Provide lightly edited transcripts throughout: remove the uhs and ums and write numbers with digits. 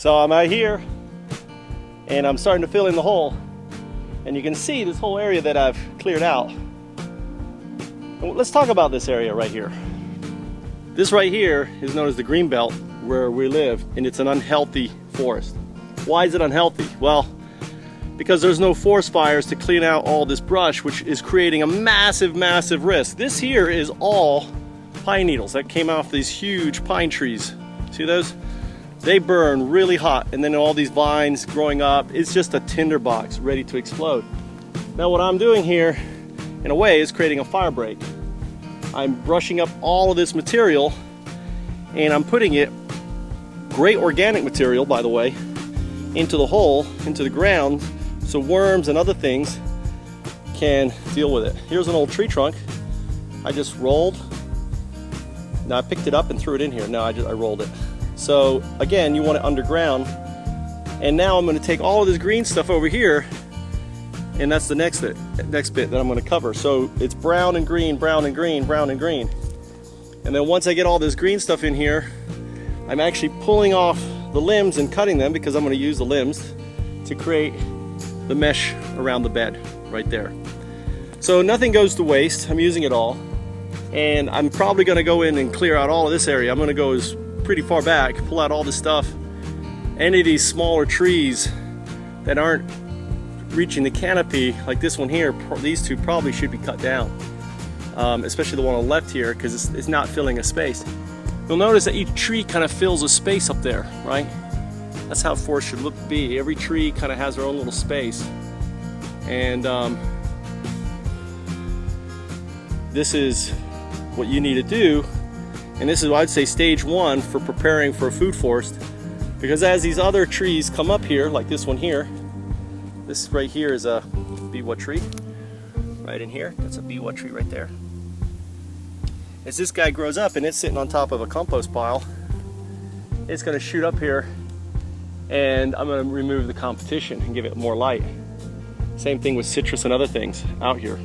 So I'm out here and I'm starting to fill in the hole, and you can see this whole area that I've cleared out. Let's talk about this area right here. This right here is known as the green belt where we live, and it's an unhealthy forest. Why is it unhealthy? Well, because there's no forest fires to clean out all this brush, which is creating a massive risk. This here is all pine needles that came off these huge pine trees. See those? They burn really hot, and then all these vines growing up, it's just a tinderbox ready to explode. Now what I'm doing here, in a way, is creating a fire break. I'm brushing up all of this material, and I'm putting it, great organic material by the way, into the hole, into the ground, so worms and other things can deal with it. Here's an old tree trunk I just rolled. Now I picked it up and threw it in here. No, I rolled it. So again, you want it underground. And now I'm going to take all of this green stuff over here, and that's the next bit that I'm going to cover. So it's brown and green, brown and green, brown and green. And then once I get all this green stuff in here, I'm actually pulling off the limbs and cutting them, because I'm going to use the limbs to create the mesh around the bed right there. So nothing goes to waste. I'm using it all, and I'm probably going to go in and clear out all of this area. I'm going to go pretty far back, pull out all this stuff. Any of these smaller trees that aren't reaching the canopy, like this one here, these two probably should be cut down, especially the one on the left here, because it's not filling a space. You'll notice that each tree kind of fills a space up there, right? That's how forest should be. Every tree kind of has their own little space. And this is what you need to do. And this is, I'd say, stage one for preparing for a food forest. Because as these other trees come up here, like this one here, this right here is a biwa tree. Right in here, that's a biwa tree right there. As this guy grows up and it's sitting on top of a compost pile, it's going to shoot up here, and I'm going to remove the competition and give it more light. Same thing with citrus and other things out here.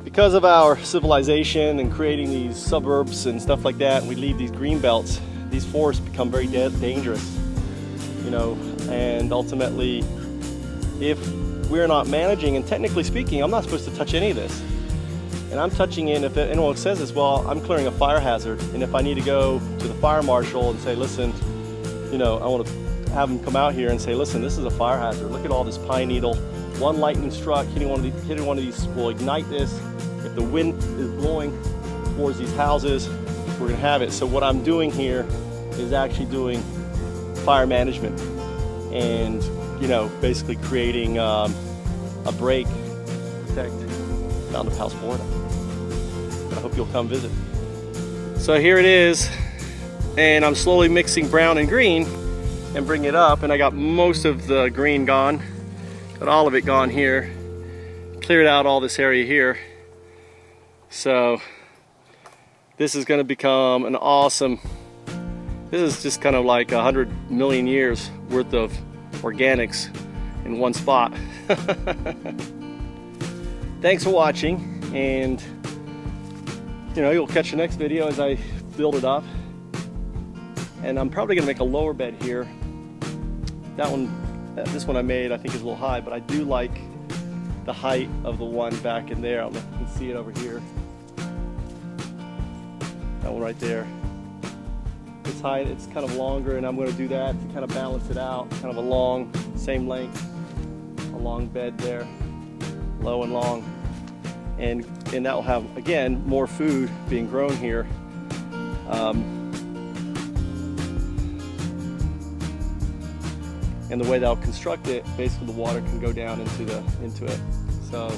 Because of our civilization and creating these suburbs and stuff like that, and we leave these green belts, these forests become very dangerous, you know, and ultimately, if we're not managing, and technically speaking, I'm not supposed to touch any of this. And I'm touching it, and if anyone says this, well, I'm clearing a fire hazard, and if I need to go to the fire marshal and say, listen, you know, I want to have them come out here and say, listen, this is a fire hazard. Look at all this pine needle. One lightning struck, hitting one of these will ignite this. If the wind is blowing towards these houses, we're going to have it. So what I'm doing here is actually doing fire management, and, you know, basically creating a break to protect Foundup House, Florida. I hope you'll come visit. So here it is, and I'm slowly mixing brown and green and bring it up, and I got most of the green gone, got all of it gone here, cleared out all this area here. So this is going to become an awesome, this is just kind of like 100 million years worth of organics in one spot. Thanks for watching, and you know, you'll catch the next video as I build it up. And I'm probably gonna make a lower bed here. That one, this one I made, I think is a little high, but I do like the height of the one back in there. I don't know if you can see it over here. That one right there. This height, it's kind of longer, and I'm gonna do that to kind of balance it out. Kind of a long, same length, a long bed there, low and long. And that will have, again, more food being grown here. And the way that I'll construct it, basically the water can go down into it. So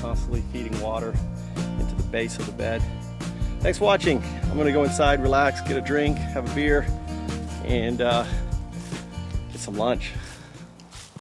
constantly feeding water into the base of the bed. Thanks for watching. I'm gonna go inside, relax, get a drink, have a beer, and get some lunch.